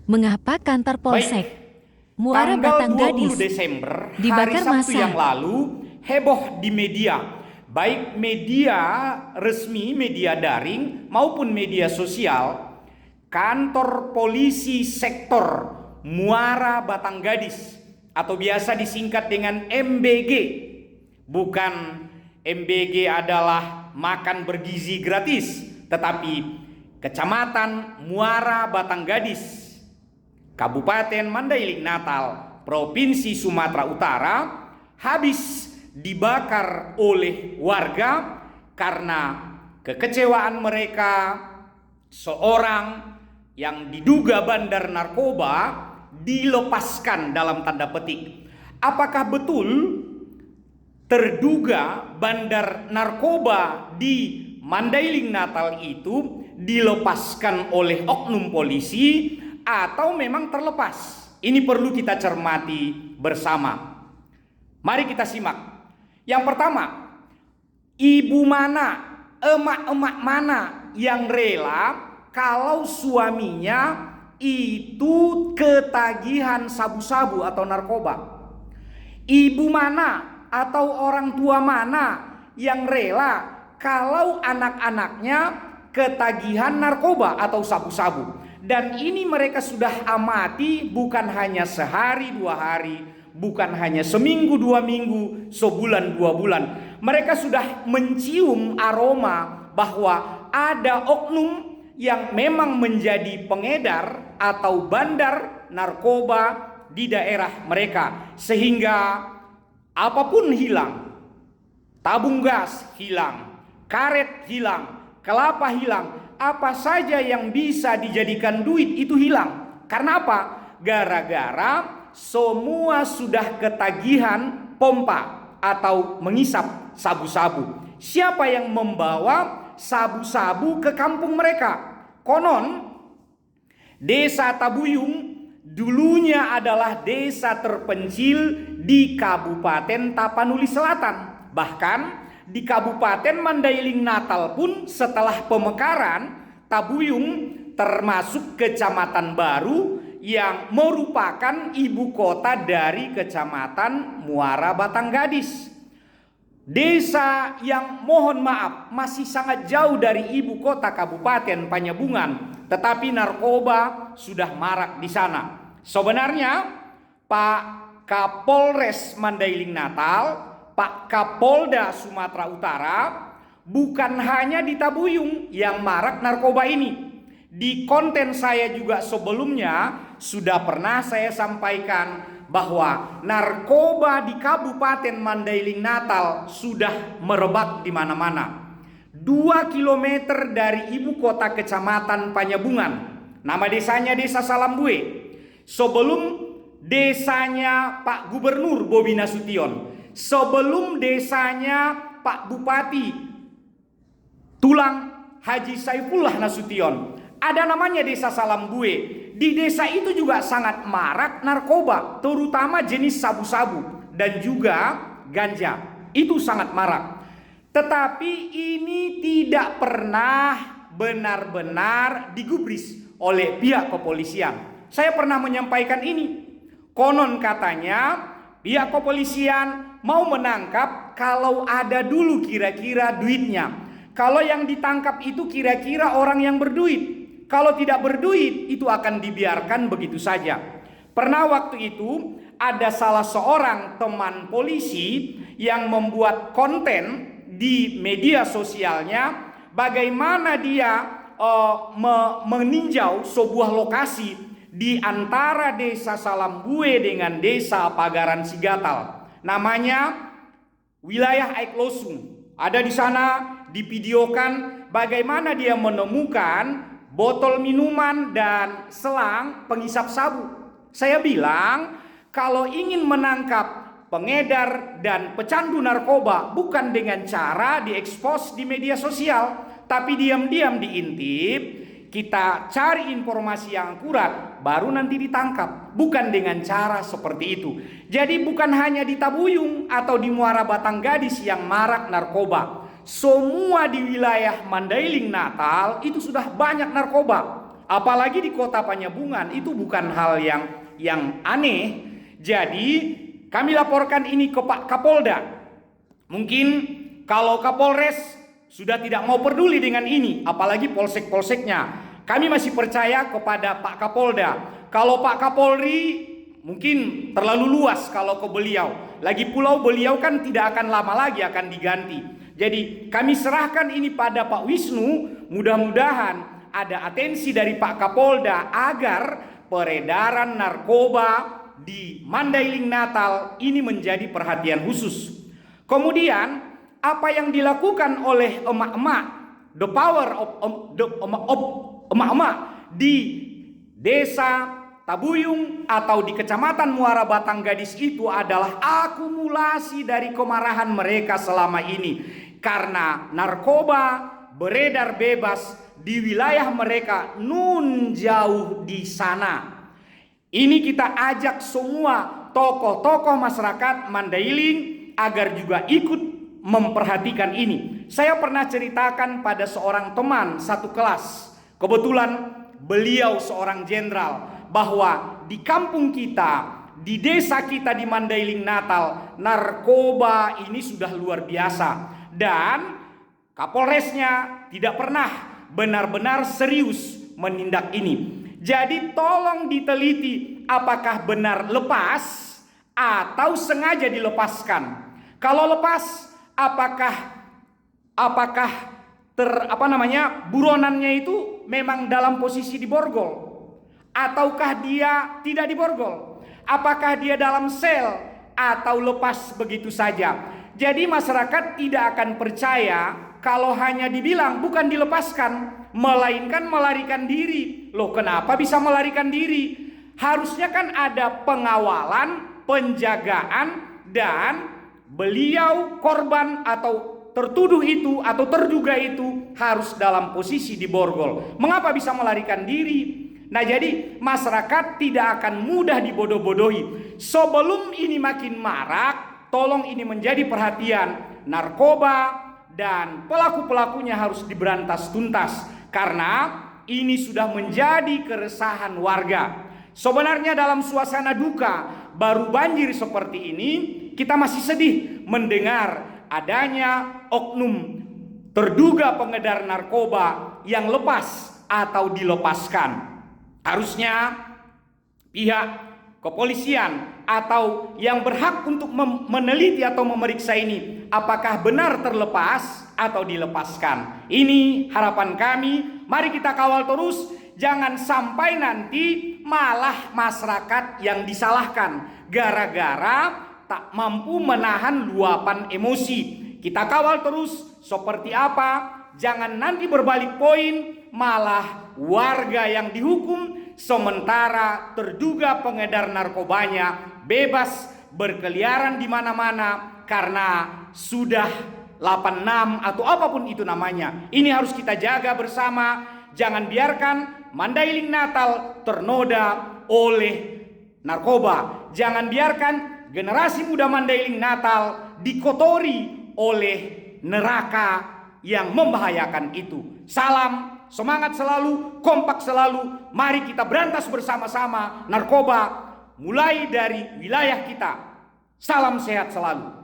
Mengapa kantor Polsek Baik, Muara tanggal Batang 20 Gadis Desember, hari dibakar Sabtu massa? yang lalu, heboh di media. Baik media resmi, media daring, maupun media sosial. Kantor polisi sektor Muara Batang Gadis, atau biasa disingkat dengan MBG. Bukan MBG adalah makan bergizi gratis, tetapi Kecamatan Muara Batang Gadis, Kabupaten Mandailing Natal, Provinsi Sumatera Utara, habis dibakar oleh warga karena kekecewaan mereka. Seorang yang diduga bandar narkoba dilepaskan dalam tanda petik. Apakah betul terduga bandar narkoba di Mandailing Natal itu dilepaskan oleh oknum polisi atau memang terlepas? Ini perlu kita cermati bersama. Mari kita simak. Yang pertama, ibu mana, emak-emak mana yang rela kalau suaminya itu ketagihan sabu-sabu atau narkoba? Ibu mana atau orang tua mana yang rela kalau anak-anaknya ketagihan narkoba atau sabu-sabu? Dan ini mereka sudah amati bukan hanya sehari dua hari, bukan hanya seminggu dua minggu, sebulan dua bulan. Mereka sudah mencium aroma bahwa ada oknum yang memang menjadi pengedar atau bandar narkoba di daerah mereka, sehingga apapun hilang. Tabung gas hilang, karet hilang, kelapa hilang, apa saja yang bisa dijadikan duit itu hilang. Karena apa? Gara-gara semua sudah ketagihan pompa atau mengisap sabu-sabu. Siapa yang membawa sabu-sabu ke kampung mereka? Konon Desa Tabuyung dulunya adalah desa terpencil di Kabupaten Tapanuli Selatan. Bahkan di Kabupaten Mandailing Natal pun setelah pemekaran, Tabuyung termasuk kecamatan baru yang merupakan ibu kota dari Kecamatan Muara Batang Gadis. Desa yang mohon maaf masih sangat jauh dari ibu kota Kabupaten Panjabungan, tetapi narkoba sudah marak di sana. Sebenarnya Pak Kapolres Mandailing Natal, Pak Kapolda Sumatera Utara, bukan hanya di Tabuyung yang marak narkoba ini. Di konten saya juga sebelumnya sudah pernah saya sampaikan bahwa narkoba di Kabupaten Mandailing Natal sudah merebak di mana-mana. 2 kilometer dari ibu kota Kecamatan Panjabungan, nama desanya Desa Salambue. Sebelum desanya Pak Gubernur Bobi Nasution, sebelum desanya Pak Bupati Tulang Haji Saifullah Nasution, ada namanya Desa Salambue. Di desa itu juga sangat marak narkoba, terutama jenis sabu-sabu dan juga ganja. Itu sangat marak. Tetapi ini tidak pernah benar-benar digubris oleh pihak kepolisian. Saya pernah menyampaikan ini. Konon katanya pihak kepolisian mau menangkap kalau ada dulu kira-kira duitnya. Kalau yang ditangkap itu kira-kira orang yang berduit. Kalau tidak berduit itu akan dibiarkan begitu saja. Pernah waktu itu ada salah seorang teman polisi yang membuat konten di media sosialnya bagaimana dia meninjau sebuah lokasi di antara Desa Salambue dengan Desa Pagaran Sigatal. Namanya wilayah Aiklosung. Ada di sana divideokan bagaimana dia menemukan botol minuman dan selang pengisap sabu. Saya bilang kalau ingin menangkap pengedar dan pecandu narkoba bukan dengan cara diekspos di media sosial, tapi diam-diam diintip, kita cari informasi yang akurat, baru nanti ditangkap. Bukan dengan cara seperti itu. Jadi bukan hanya di Tabuyung atau di Muara Batang Gadis yang marak narkoba. Semua di wilayah Mandailing Natal itu sudah banyak narkoba. apalagi di kota Panyabungan, itu bukan hal yang aneh. Jadi kami laporkan ini ke Pak Kapolda. Mungkin kalau Kapolres sudah tidak mau peduli dengan ini, apalagi polsek-polseknya, kami masih percaya kepada Pak Kapolda. Kalau Pak Kapolri mungkin terlalu luas kalau ke beliau. Lagi pulau beliau kan tidak akan lama lagi akan diganti. Jadi kami serahkan ini pada Pak Wisnu. Mudah-mudahan ada atensi dari Pak Kapolda agar peredaran narkoba di Mandailing Natal ini menjadi perhatian khusus. Kemudian apa yang dilakukan oleh emak-emak, the power of emak-emak di desa Tabuyung atau di Kecamatan Muara Batang Gadis itu adalah akumulasi dari kemarahan mereka selama ini. Karena narkoba beredar bebas di wilayah mereka nun jauh di sana. Ini kita ajak semua tokoh-tokoh masyarakat Mandailing agar juga ikut memperhatikan ini. Saya pernah ceritakan pada seorang teman satu kelas. Kebetulan beliau seorang jenderal, bahwa di kampung kita, di desa kita di Mandailing Natal, narkoba ini sudah luar biasa. Dan Kapolresnya tidak pernah benar-benar serius menindak ini. Jadi tolong diteliti apakah benar lepas atau sengaja dilepaskan. Kalau lepas, apakah buronannya itu memang dalam posisi diborgol? Ataukah dia tidak diborgol? Apakah dia dalam sel atau lepas begitu saja? Jadi masyarakat tidak akan percaya kalau hanya dibilang bukan dilepaskan, melainkan melarikan diri. Loh, kenapa bisa melarikan diri? Harusnya kan ada pengawalan, penjagaan, dan beliau korban atau tertuduh itu atau terduga itu harus dalam posisi diborgol. Mengapa bisa melarikan diri? Nah, jadi masyarakat tidak akan mudah dibodoh-bodohi. Sebelum ini makin marak, tolong ini menjadi perhatian. Narkoba dan pelaku-pelakunya harus diberantas tuntas, karena ini sudah menjadi keresahan warga. Sebenarnya dalam suasana duka baru banjir seperti ini, kita masih sedih mendengar adanya oknum terduga pengedar narkoba yang lepas atau dilepaskan. Harusnya pihak kepolisian atau yang berhak untuk meneliti atau memeriksa ini apakah benar terlepas atau dilepaskan. Ini harapan kami. Mari kita kawal terus, jangan sampai nanti malah masyarakat yang disalahkan gara-gara tak mampu menahan luapan emosi. Kita kawal terus seperti apa, jangan nanti berbalik poin malah warga yang dihukum, sementara terduga pengedar narkobanya bebas berkeliaran di mana-mana karena sudah 86 atau apapun itu namanya. Ini harus kita jaga bersama. Jangan biarkan Mandailing Natal ternoda oleh narkoba. Jangan biarkan generasi muda Mandailing Natal dikotori oleh neraka yang membahayakan itu. Salam, semangat selalu, kompak selalu. Mari kita berantas bersama-sama narkoba mulai dari wilayah kita. Salam sehat selalu.